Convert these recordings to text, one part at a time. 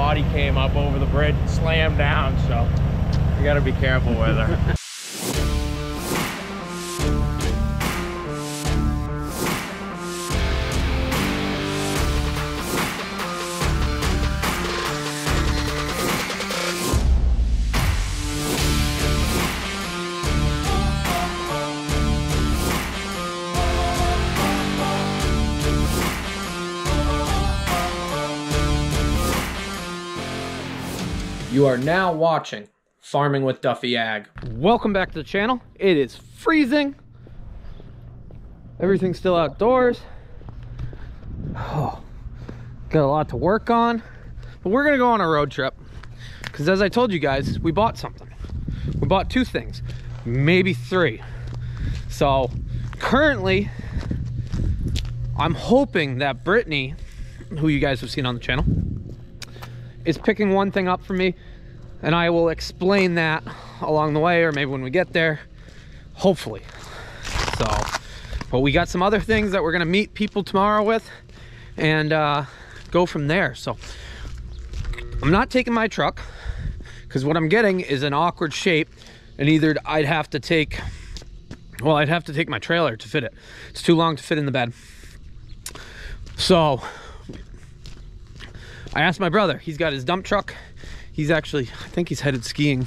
body came up over the bridge and slammed down, so you gotta be careful with her. You are now watching Farming with Duffy Ag. Welcome back to the channel. It is freezing. Everything's still outdoors. Oh, got a lot to work on, but we're gonna go on a road trip because, as I told you guys, we bought something. We bought 2 things, maybe 3. So currently, I'm hoping that Brittany, who you guys have seen on the channel, is picking one thing up for me, and I will explain that along the way, or maybe when we get there, hopefully. So, but we got some other things that we're gonna meet people tomorrow with and go from there. So I'm not taking my truck because what I'm getting is an awkward shape, and either I'd have to take my trailer to fit it. It's too long to fit in the bed. So I asked my brother, he's got his dump truck. He's actually, I think he's headed skiing.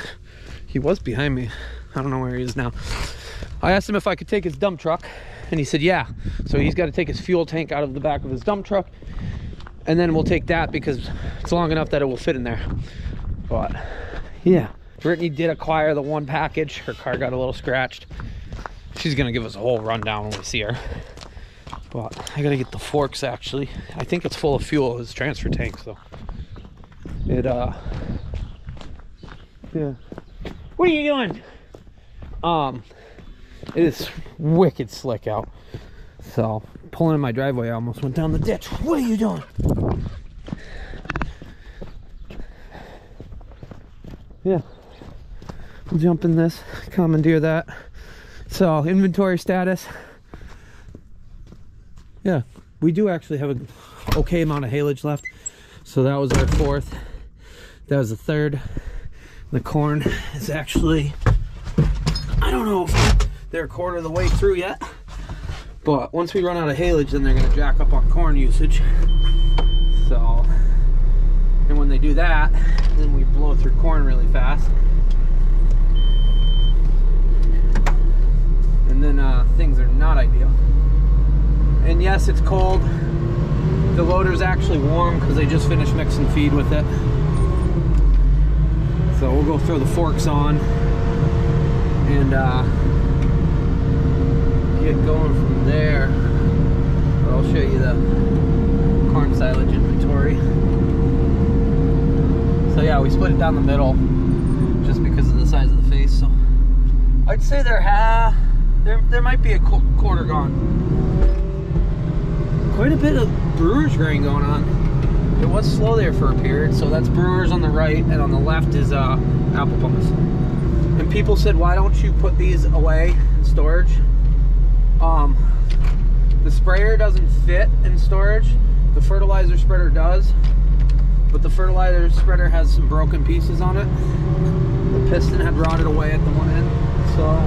He was behind me. I don't know where he is now. I asked him if I could take his dump truck, and he said, yeah. So he's got to take his fuel tank out of the back of his dump truck, and then we'll take that because it's long enough that it will fit in there. But yeah, Brittany did acquire the 1 package. Her car got a little scratched. She's gonna give us a whole rundown when we see her. But I gotta get the forks actually. I think it's full of fuel, his transfer tank, so it yeah. What are you doing? It is wicked slick out. So pulling in my driveway, I almost went down the ditch. What are you doing? Yeah. We'll jump in this, commandeer that. So inventory status. Yeah, we do actually have an okay amount of haylage left. So that was our 4th. That was the 3rd. The corn is actually, I don't know if they're a quarter of the way through yet. But once we run out of haylage, then they're gonna jack up on corn usage. So, and when they do that, then we blow through corn really fast. And then things are not ideal. And yes, it's cold. The loader's actually warm because they just finished mixing feed with it. So we'll go throw the forks on and get going from there. But I'll show you the corn silage inventory. So yeah, we split it down the middle just because of the size of the face. So I'd say there might be a quarter gone. Quite a bit of brewer's grain going on. It was slow there for a period, so that's brewers on the right, and on the left is apple plums. And people said, why don't you put these away in storage? The sprayer doesn't fit in storage. The fertilizer spreader does, but the fertilizer spreader has some broken pieces on it. The piston had rotted away at the one end, so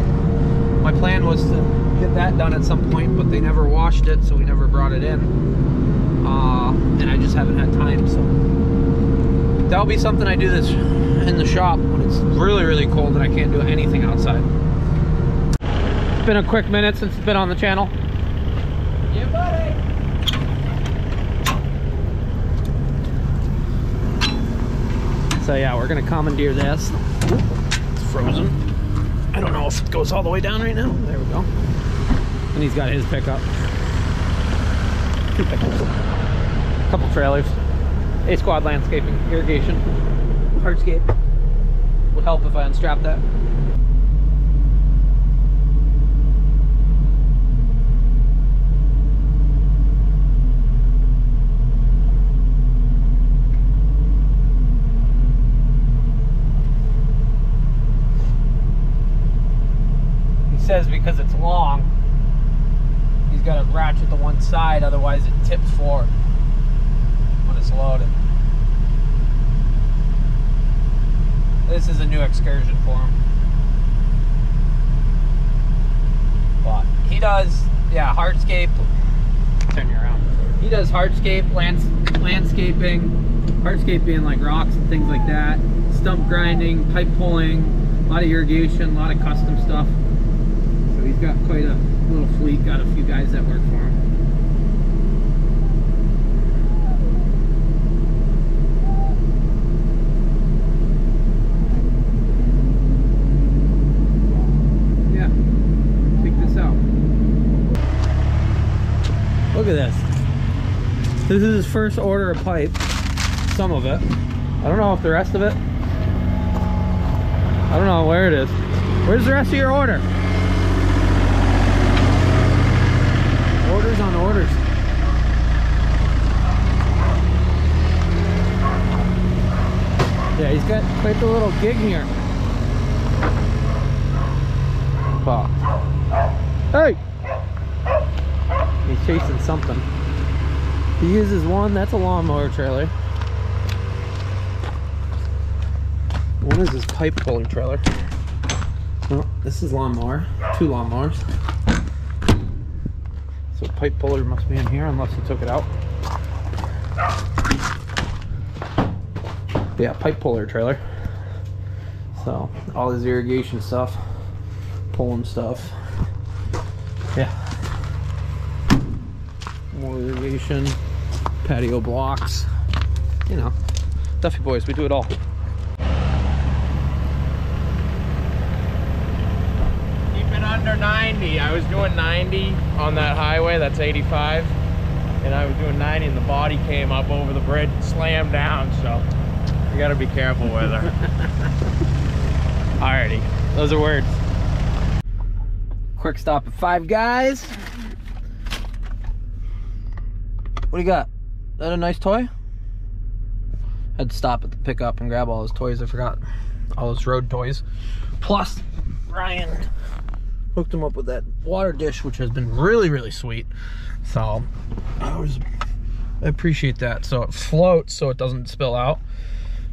my plan was to get that done at some point, but they never washed it, so we never brought it in. And I just haven't had time, so that'll be something I do this in the shop when it's really, really cold and I can't do anything outside. It's been a quick minute since it's been on the channel. Yeah, buddy. So yeah, we're gonna commandeer this. It's frozen. I don't know if it goes all the way down right now. There we go. And he's got his pickup. 2 pickups. Couple trailers. A Squad landscaping, irrigation, hardscape. Would help if I unstrap that. Says because it's long, he's got to ratchet to one side, otherwise it tips forward when it's loaded. this is a new excursion for him. But he does, yeah, hardscape. Turn you around. He does hardscape, landscaping, hardscape being like rocks and things like that, stump grinding, pipe pulling, a lot of irrigation, a lot of custom stuff. So he's got quite a little fleet, got a few guys that work for him. Yeah, check this out. Look at this. This is his first order of pipe. Some of it. I don't know if the rest of it. I don't know where it is. Where's the rest of your order? Orders on orders. Yeah, he's got quite the little gig here. Wow. Hey! He's chasing something. He uses one, that's a lawnmower trailer. One is his pipe pulling trailer. Oh, this is lawnmower, 2 lawnmowers. So pipe puller must be in here unless he took it out. Yeah, pipe puller trailer. So all his irrigation stuff, pulling stuff. Yeah. More irrigation, patio blocks, you know, Duffy boys, we do it all. Keep it under 90. I was doing 90 on that highway, that's 85. And I was doing 90 and the body came up over the bridge and slammed down, so you gotta be careful with her. Alrighty, those are words. Quick stop at Five Guys. What do you got? Is that a nice toy? Had to stop at the pickup and grab all those toys. I forgot all those road toys. Plus, Ryan hooked him up with that water dish, which has been really, really sweet. So I appreciate that. So it floats, so it doesn't spill out,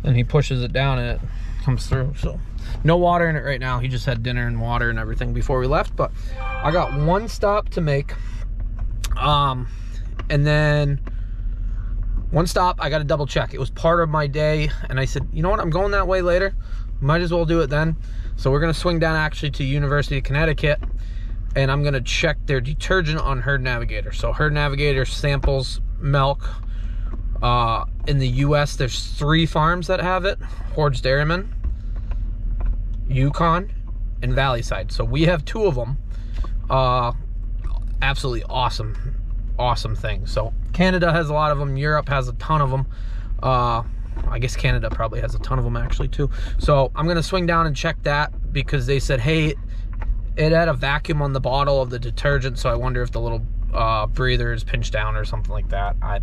and he pushes it down and it comes through. So no water in it right now. He just had dinner and water and everything before we left. But I got one stop to make. And then one stop, I got to double check. It was part of my day, and I said, you know what, I'm going that way later. Might as well do it then. So we're going to swing down actually to University of Connecticut, and I'm going to check their detergent on Herd Navigator. So Herd Navigator samples milk. In the US, there's 3 farms that have it. Hordes Dairyman, Yukon, and Valley Side. So we have 2 of them. Absolutely awesome thing. So Canada has a lot of them, Europe has a ton of them. I guess Canada probably has a ton of them actually too. So I'm gonna swing down and check that, because they said, hey, it had a vacuum on the bottle of the detergent, so I wonder if the little breather is pinched down or something like that. I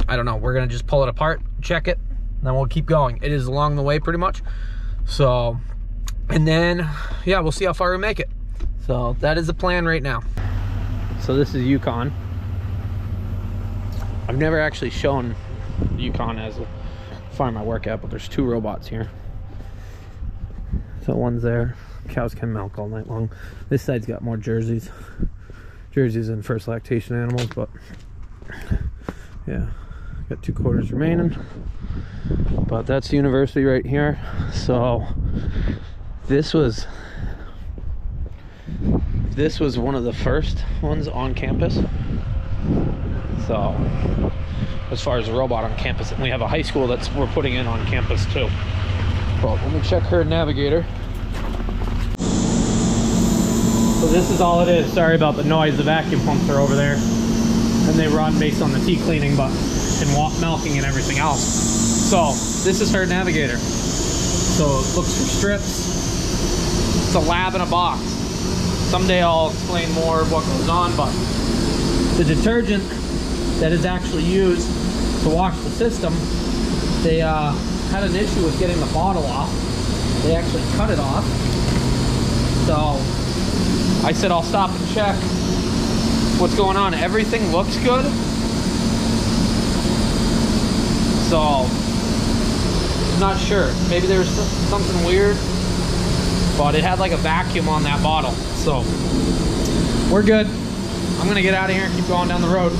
don't know. We're gonna just pull it apart, check it, and then we'll keep going. It is along the way pretty much. So, and then yeah, we'll see how far we make it. So that is the plan right now. So this is Yukon. I've never actually shown Yukon as a farm I work at, but there's 2 robots here. So one's there. Cows can milk all night long. This side's got more jerseys and first lactation animals, but yeah, got 2 quarters remaining. But that's the university right here. So this was one of the first ones on campus. So as far as a robot on campus, and we have a high school that's we're putting in on campus too. Well, let me check Herd Navigator. So this is all it is. Sorry about the noise. The vacuum pumps are over there, and they run based on the tea cleaning, but and milking and everything else. So this is Herd Navigator. So it looks for strips. It's a lab in a box. Someday I'll explain more of what goes on, but the detergent that is actually used to wash the system, they had an issue with getting the bottle off. They actually cut it off. So I said I'll stop and check what's going on. Everything looks good. So not sure. Maybe there was something weird, but it had like a vacuum on that bottle. So we're good. I'm gonna get out of here and keep going down the road.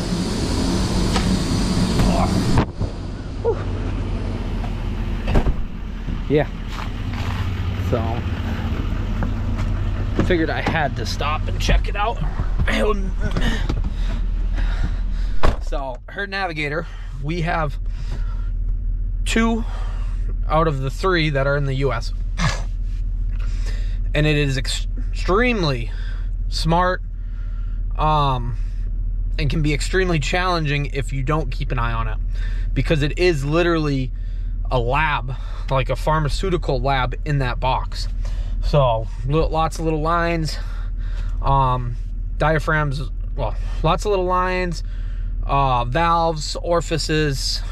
Yeah. So figured I had to stop and check it out. So her Navigator, we have 2 out of the 3 that are in the US, and it is extremely smart, and can be extremely challenging if you don't keep an eye on it, because it is literally a lab, like a pharmaceutical lab in that box. So lots of little lines, diaphragms, well, lots of little lines, valves, orifices.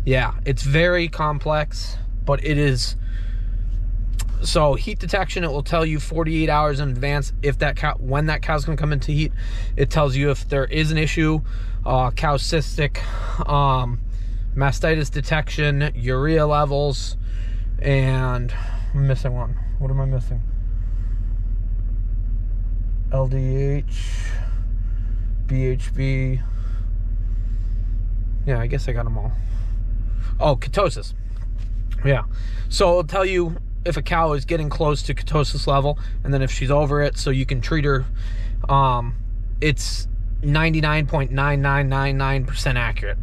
Yeah, it's very complex, but it is. So heat detection, it will tell you 48 hours in advance if that cow, when that cow's gonna come into heat. It tells you if there is an issue, cow cystic, mastitis detection, urea levels, and I'm missing one. What am I missing? LDH, BHB. Yeah, I guess I got them all. Oh, ketosis. Yeah. So it'll tell you if a cow is getting close to ketosis level, and then if she's over it, so you can treat her. It's 99.9999% accurate.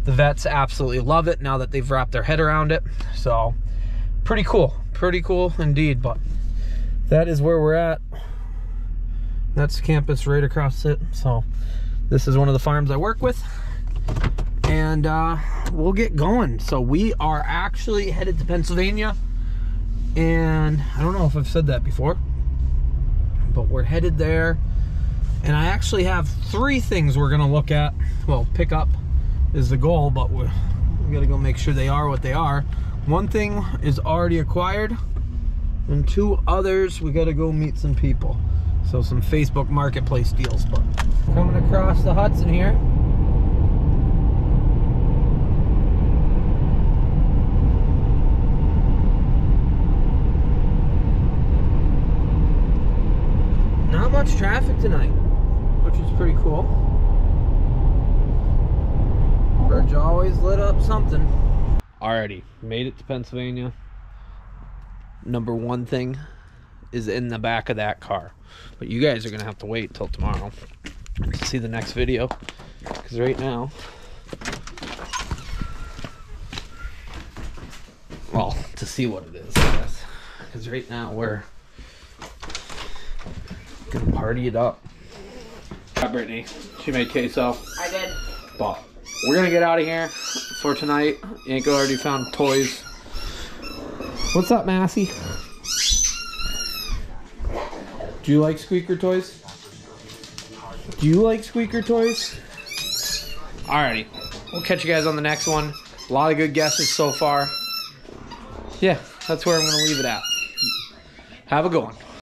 The vets absolutely love it now that they've wrapped their head around it. So pretty cool indeed. But that is where we're at. That's campus right across it. So this is one of the farms I work with, and we'll get going. So we are actually headed to Pennsylvania, and I don't know if I've said that before, but we're headed there, and I actually have 3 things we're gonna look at. Well, pick up is the goal, but we gotta go make sure they are what they are. 1 thing is already acquired, and 2 others we gotta go meet some people. So some Facebook Marketplace deals. But coming across the Hudson here. Not much traffic tonight, which is pretty cool. Bridge always lit up something. Alrighty, made it to Pennsylvania. Number 1 thing is in the back of that car, but you guys are gonna have to wait till tomorrow to see the next video, because right now, well, to see what it is, I guess, because right now we're gonna party it up. Hi, Brittany. She made queso. I did. But we're gonna get out of here for tonight. Yanko already found toys. What's up, Massey? Do you like squeaker toys? Do you like squeaker toys? Alrighty. We'll catch you guys on the next one. A lot of good guesses so far. Yeah, that's where I'm gonna leave it at. Have a good one.